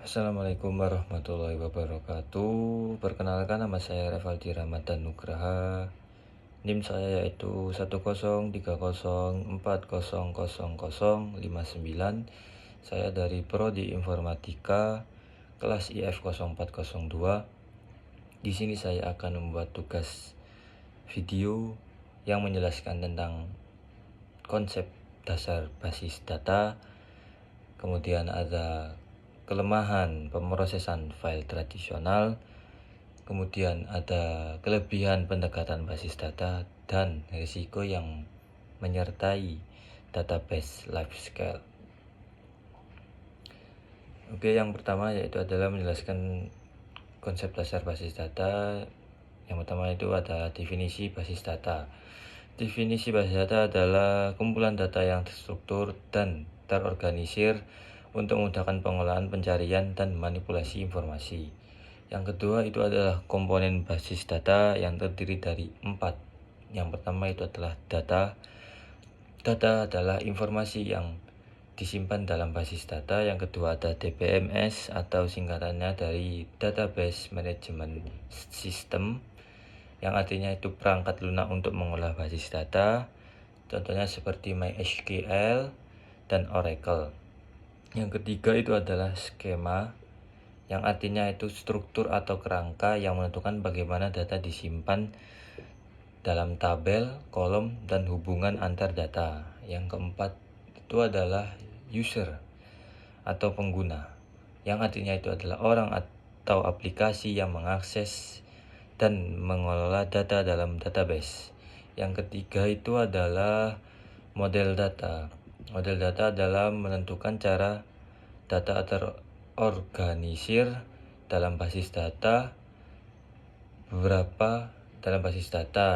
Assalamualaikum warahmatullahi wabarakatuh. Perkenalkan, nama saya Revaldi Ramadan Nugraha. NIM saya yaitu 10304000059. Saya dari Prodi Informatika kelas IF 0402. Di sini saya akan membuat tugas video yang menjelaskan tentang konsep dasar basis data. Kemudian ada kelemahan pemrosesan file tradisional, kemudian ada kelebihan pendekatan basis data dan risiko yang menyertai database life scale. Oke, yang pertama yaitu adalah menjelaskan konsep dasar basis data. Yang pertama itu adalah definisi basis data. Definisi basis data adalah kumpulan data yang terstruktur dan terorganisir untuk memudahkan pengolahan, pencarian, dan manipulasi informasi. Yang kedua itu adalah komponen basis data yang terdiri dari 4. Yang pertama itu adalah data. Data adalah informasi yang disimpan dalam basis data. Yang kedua ada DBMS atau singkatannya dari Database Management System, yang artinya itu perangkat lunak untuk mengolah basis data. Contohnya seperti MySQL dan Oracle. Yang ketiga itu adalah skema, yang artinya itu struktur atau kerangka yang menentukan bagaimana data disimpan dalam tabel, kolom, dan hubungan antar data. Yang keempat itu adalah user atau pengguna, yang artinya itu adalah orang atau aplikasi yang mengakses dan mengelola data dalam database. Yang ketiga itu adalah model data. Model data adalah menentukan cara data terorganisir dalam basis data.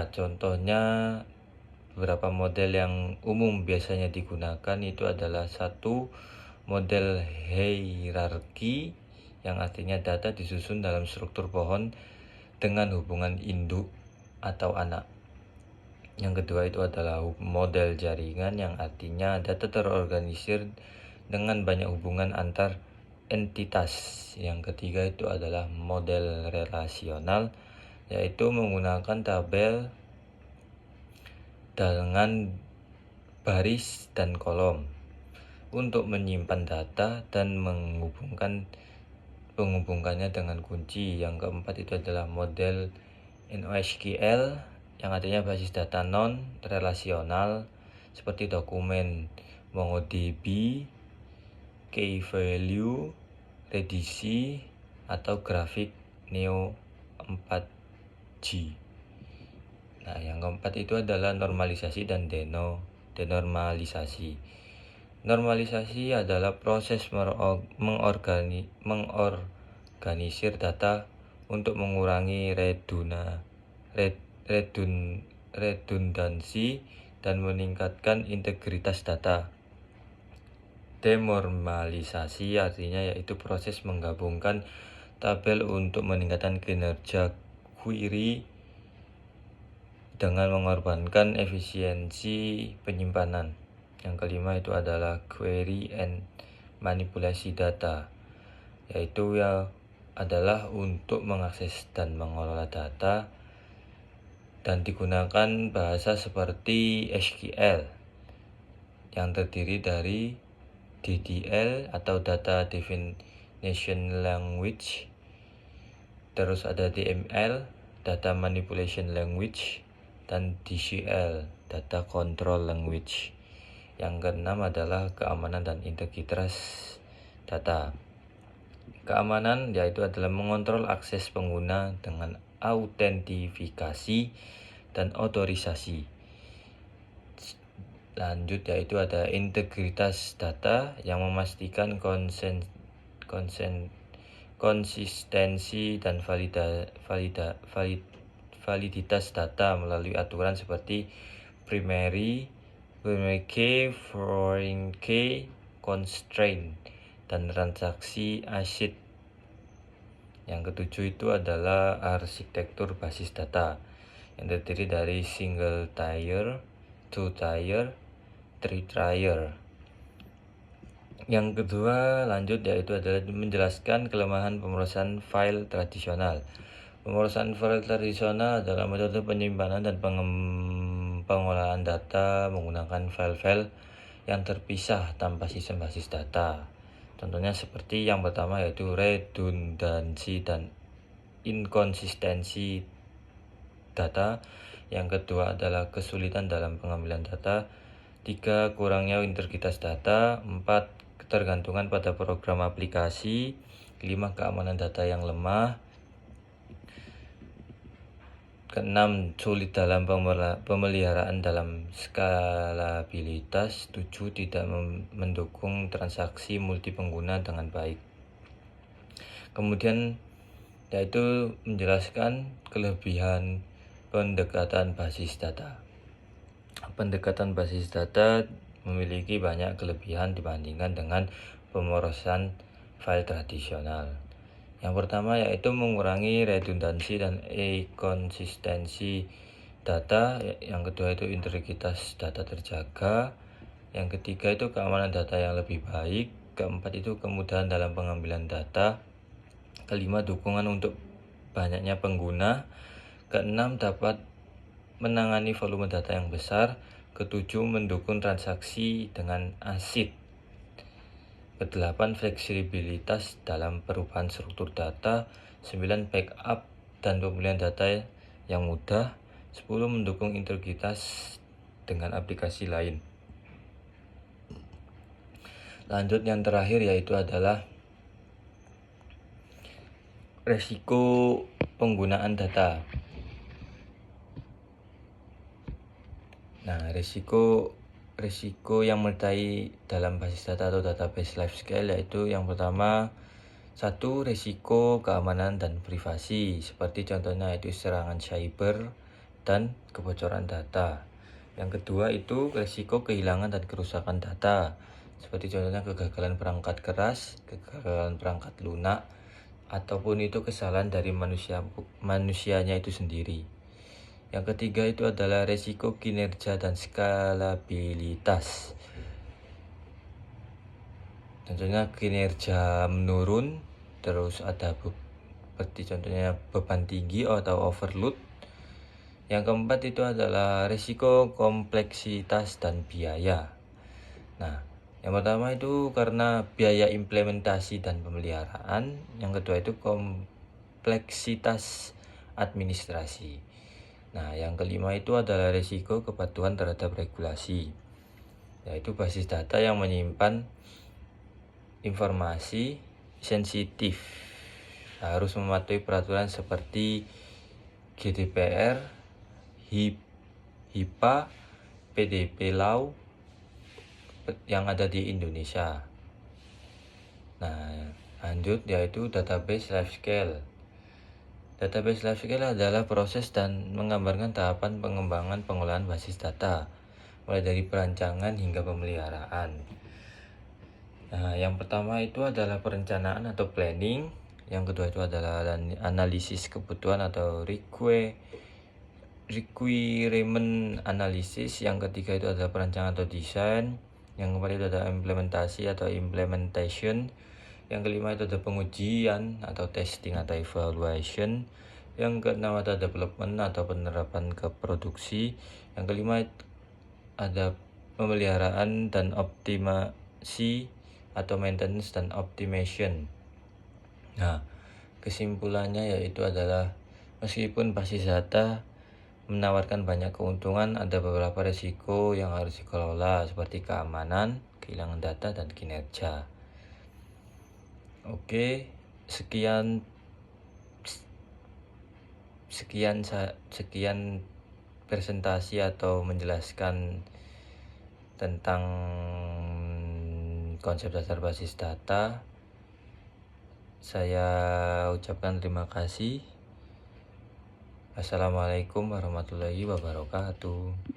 Contohnya beberapa model yang umum biasanya digunakan itu adalah satu, model hierarki, yang artinya data disusun dalam struktur pohon dengan hubungan induk atau anak. Yang kedua itu adalah model jaringan, yang artinya data terorganisir dengan banyak hubungan antar entitas. Yang ketiga itu adalah model relasional, yaitu menggunakan tabel dengan baris dan kolom untuk menyimpan data dan menghubungkannya dengan kunci. Yang keempat itu adalah model NoSQL, yang artinya basis data non relasional seperti dokumen MongoDB, key value, Redis, atau grafik Neo 4G. Nah, yang keempat itu adalah normalisasi dan denormalisasi. Normalisasi adalah proses mengorganisir data untuk mengurangi redundansi dan meningkatkan integritas data. Denormalisasi artinya yaitu proses menggabungkan tabel untuk meningkatkan kinerja query dengan mengorbankan efisiensi penyimpanan. Yang kelima itu adalah query and manipulasi data, yaitu adalah untuk mengakses dan mengelola data dan digunakan bahasa seperti SQL yang terdiri dari DDL atau Data Definition Language, terus ada DML, Data Manipulation Language, dan DCL, Data Control Language. Yang keenam adalah keamanan dan integritas data. Keamanan yaitu adalah mengontrol akses pengguna dengan autentifikasi dan otorisasi. Lanjut yaitu ada integritas data, yang memastikan konsistensi dan validitas data melalui aturan seperti primary key, foreign key, constraint, dan transaksi ACID. Yang ketujuh itu adalah arsitektur basis data, yang terdiri dari single tier, two tier, three tier. Yang kedua lanjut yaitu adalah menjelaskan kelemahan pemrosesan file tradisional. Pemrosesan file tradisional adalah metode penyimpanan dan pengolahan data menggunakan file-file yang terpisah tanpa sistem basis data. Contohnya seperti yang pertama yaitu redundansi dan inkonsistensi data. Yang kedua adalah kesulitan dalam pengambilan data. 3. Kurangnya integritas data. 4. Ketergantungan pada program aplikasi. 5. Keamanan data yang lemah. Keenam, sulit dalam pemeliharaan dalam skalabilitas. 7. Tidak mendukung transaksi multipengguna dengan baik. Kemudian yaitu menjelaskan kelebihan pendekatan basis data. Pendekatan basis data memiliki banyak kelebihan dibandingkan dengan pemrosesan file tradisional. Yang pertama yaitu mengurangi redundansi dan inkonsistensi data. Yang kedua itu integritas data terjaga. Yang ketiga itu keamanan data yang lebih baik. Keempat itu kemudahan dalam pengambilan data. Kelima, dukungan untuk banyaknya pengguna. Keenam, dapat menangani volume data yang besar. Ketujuh, mendukung transaksi dengan ASID. Kedelapan, fleksibilitas dalam perubahan struktur data. 9, backup dan pemulihan data yang mudah. 10, mendukung integritas dengan aplikasi lain. Lanjut yang terakhir yaitu adalah resiko penggunaan data. Nah, risiko yang menyertai dalam basis data atau database LifeScale yaitu yang pertama, 1. Risiko keamanan dan privasi, seperti contohnya itu serangan cyber dan kebocoran data. Yang kedua itu risiko kehilangan dan kerusakan data, seperti contohnya kegagalan perangkat keras, kegagalan perangkat lunak, ataupun itu kesalahan dari manusianya itu sendiri. Yang ketiga itu adalah resiko kinerja dan skalabilitas. Contohnya kinerja menurun, terus ada seperti contohnya beban tinggi atau overload. Yang keempat itu adalah resiko kompleksitas dan biaya. Nah, yang pertama itu karena biaya implementasi dan pemeliharaan. Yang kedua itu kompleksitas administrasi. Nah, yang kelima itu adalah risiko kepatuhan terhadap regulasi, yaitu basis data yang menyimpan informasi sensitif harus mematuhi peraturan seperti GDPR, HIPAA, PDP Law yang ada di Indonesia. Nah, lanjut yaitu database LifeScale. Database LifeScale adalah proses dan menggambarkan tahapan pengembangan pengolahan basis data, mulai dari perancangan hingga pemeliharaan. Nah, yang pertama itu adalah perencanaan atau planning. Yang kedua itu adalah analisis kebutuhan atau requirement analysis. Yang ketiga itu adalah perancangan atau desain. Yang keempat itu adalah implementasi atau implementation. Yang kelima itu ada pengujian atau testing atau evaluation. Yang keenam ada development atau penerapan ke produksi. Yang kelima ada pemeliharaan dan optimasi atau maintenance dan optimization. Nah, kesimpulannya yaitu adalah meskipun basis data menawarkan banyak keuntungan, ada beberapa risiko yang harus dikelola seperti keamanan, kehilangan data, dan kinerja. Oke, sekian presentasi atau menjelaskan tentang konsep dasar basis data. Saya ucapkan terima kasih. Assalamualaikum warahmatullahi wabarakatuh.